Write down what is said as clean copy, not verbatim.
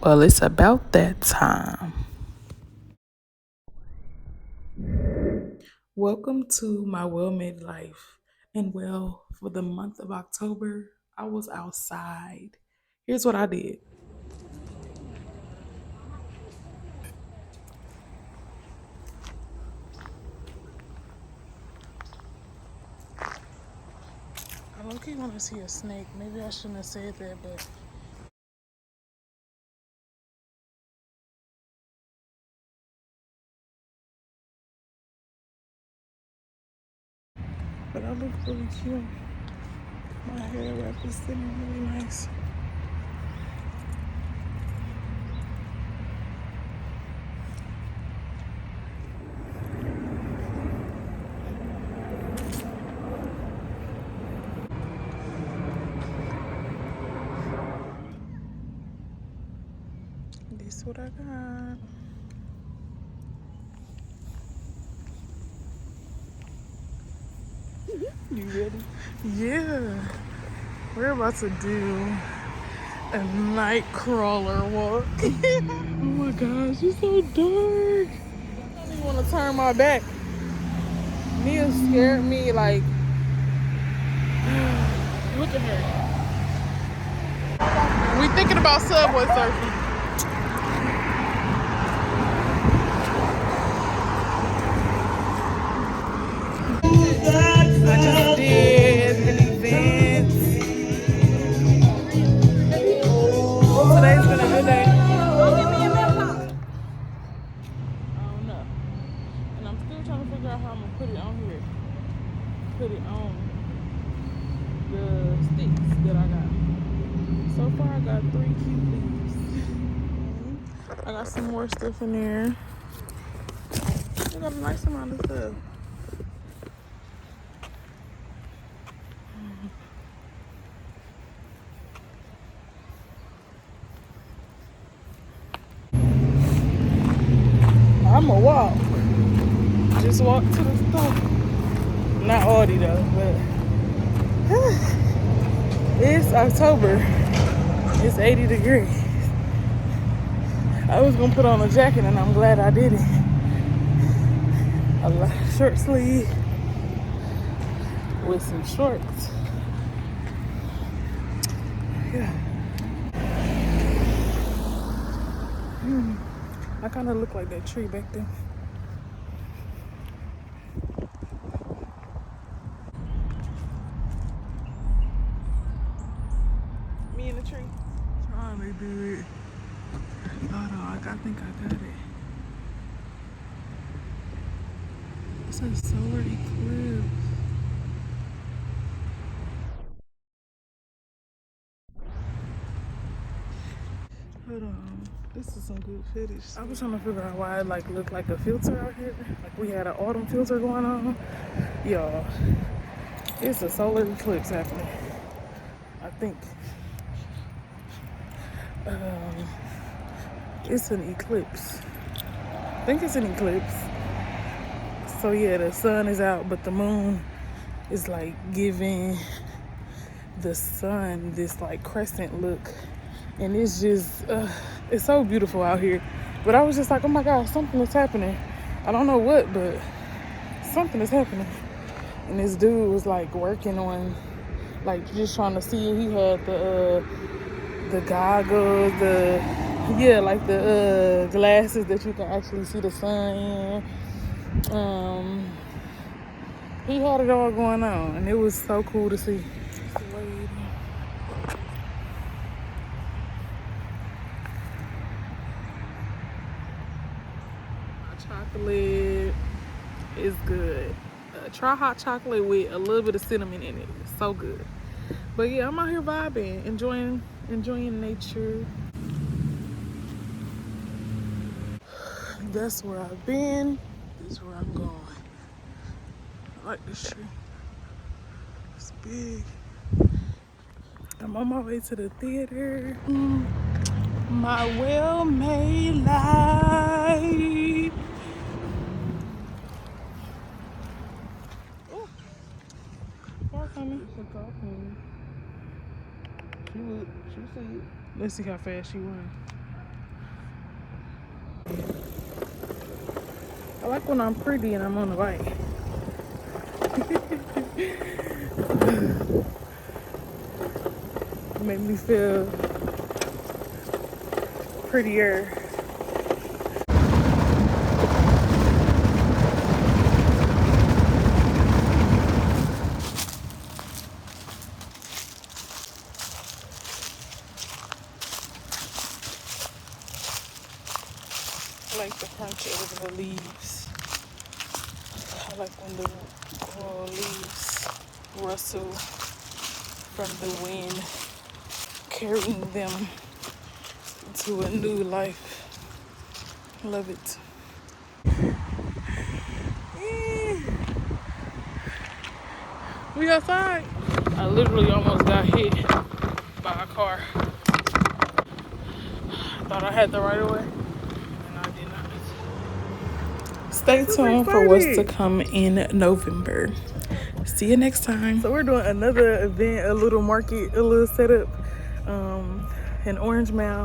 Well, it's about that time. Welcome to my well-made life. And well, for the month of October, I was outside. Here's what I did. I low-key want to see a snake. Maybe I shouldn't have said that, but I look really cute. My hair wrap is sitting really nice. This what I got. You ready? Yeah. We're about to do a night crawler walk. Oh my gosh, it's so dark. I don't even want to turn my back. Nia scared me like, look at her. We thinking about subway surfing. I just did an event. Today's been a good day. I don't know. And I'm still trying to figure out how I'm gonna put it on here. Put it on the sticks that I got. So far I got 3 cute leaves. I got some more stuff in there. I got a nice amount of stuff. I'ma walk. Just walk to the store. Not Audi though, but it's October. It's 80 degrees. I was gonna put on a jacket and I'm glad I did it. A short sleeve with some shorts. Yeah. I kind of look like that tree back there. Me in the tree. Trying to do it. Hold on, I think I got it. It's a solar eclipse. Hold on. This is some good footage. I was trying to figure out why it like looked like a filter out here. Like we had an autumn filter going on. Y'all, it's a solar eclipse happening. I think. It's an eclipse. I think it's an eclipse. So yeah, the sun is out, but the moon is like giving the sun this like crescent look. And it's just, it's so beautiful out here. But I was just like, oh my gosh, something is happening. I don't know what, but something is happening. And this dude was like working on, like just trying to see. He had the goggles, like the glasses that you can actually see the sun in. He had it all going on, and it was so cool to see. Chocolate is good. Try hot chocolate with a little bit of cinnamon in it. It's so good. But yeah, I'm out here vibing, enjoying nature. That's where I've been. This is where I'm going. I like this tree. It's big. I'm on my way to the theater. My well-made life. Oh, car coming. She see it. Let's see how fast she runs. I like when I'm pretty and I'm on the bike. Make me feel prettier. I like the crunch of the leaves. I like when the leaves rustle from the wind, carrying them to a new life. Love it. We outside. I literally almost got hit by a car. I thought I had the right of way, and I did not. Stay tuned for what's to come in November. See you next time. So we're doing another event, a little market, a little setup in Orange Mound.